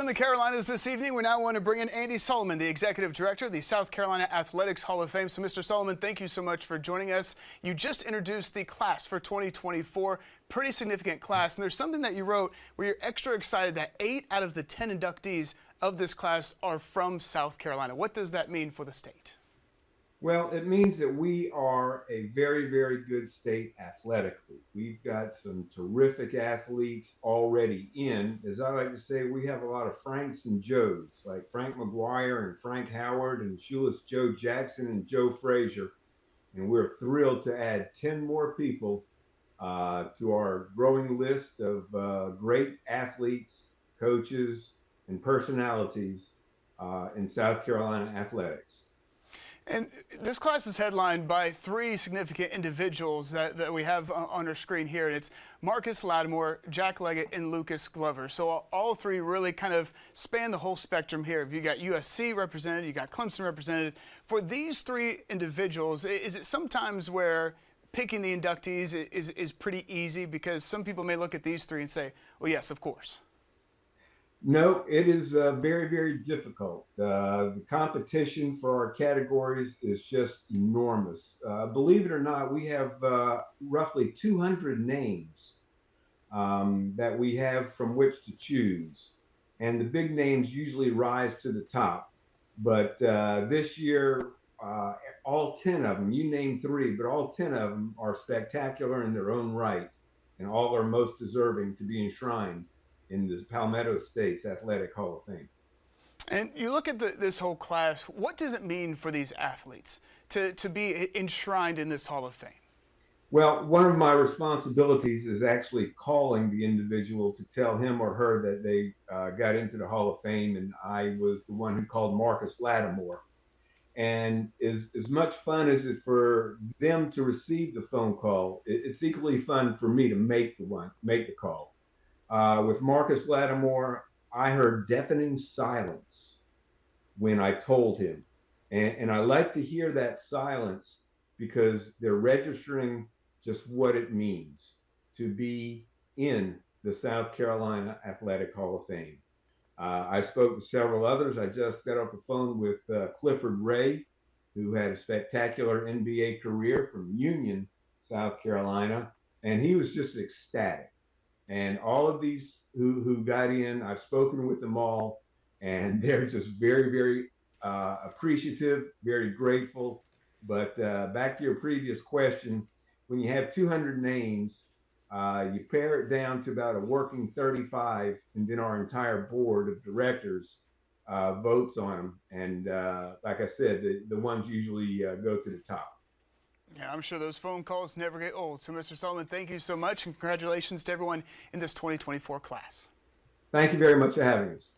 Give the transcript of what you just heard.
In the Carolinas this evening, we now want to bring in Andy Solomon, the Executive Director of the South Carolina Athletics Hall of Fame. So, Mr. Solomon, thank you so much for joining us. You just introduced the class for 2024, pretty significant class, and there's something that you wrote where you're extra excited that 8 out of the 10 inductees of this class are from South Carolina. What does that mean for the state? Well, it means that we are a very, very good state athletically. We've got some terrific athletes already in. As I like to say, we have a lot of Franks and Joes, like Frank McGuire and Frank Howard and Shoeless Joe Jackson and Joe Frazier. And we're thrilled to add 10 more people to our growing list of great athletes, coaches, and personalities in South Carolina athletics. And this class is headlined by 3 significant individuals that we have on our screen here. And it's Marcus Lattimore, Jack Leggett, and Lucas Glover. So all 3 really kind of span the whole spectrum here. You got USC represented, you got Clemson represented. For these 3 individuals, is it sometimes where picking the inductees is pretty easy? Because some people may look at these 3 and say, well, yes, of course. No, it is very, very difficult. The competition for our categories is just enormous. Believe it or not, we have roughly 200 names that we have from which to choose. And the big names usually rise to the top. But this year, all 10 of them, you name 3, but all 10 of them are spectacular in their own right. And all are most deserving to be enshrined in the Palmetto State's Athletic Hall of Fame. And you look at this whole class, what does it mean for these athletes to be enshrined in this Hall of Fame? Well, one of my responsibilities is actually calling the individual to tell him or her that they got into the Hall of Fame, and I was the one who called Marcus Lattimore. And as much fun as it for them to receive the phone call, it's equally fun for me to make the call. With Marcus Lattimore, I heard deafening silence when I told him. And I like to hear that silence because they're registering just what it means to be in the South Carolina Athletic Hall of Fame. I spoke to several others. I just got off the phone with Clifford Ray, who had a spectacular NBA career from Union, South Carolina, and he was just ecstatic. And all of these who got in, I've spoken with them all, and they're just very, very appreciative, very grateful. But back to your previous question, when you have 200 names, you pare it down to about a working 35, and then our entire board of directors votes on them. And like I said, the ones usually go to the top. Yeah, I'm sure those phone calls never get old. So, Mr. Solomon, thank you so much, and congratulations to everyone in this 2024 class. Thank you very much for having us.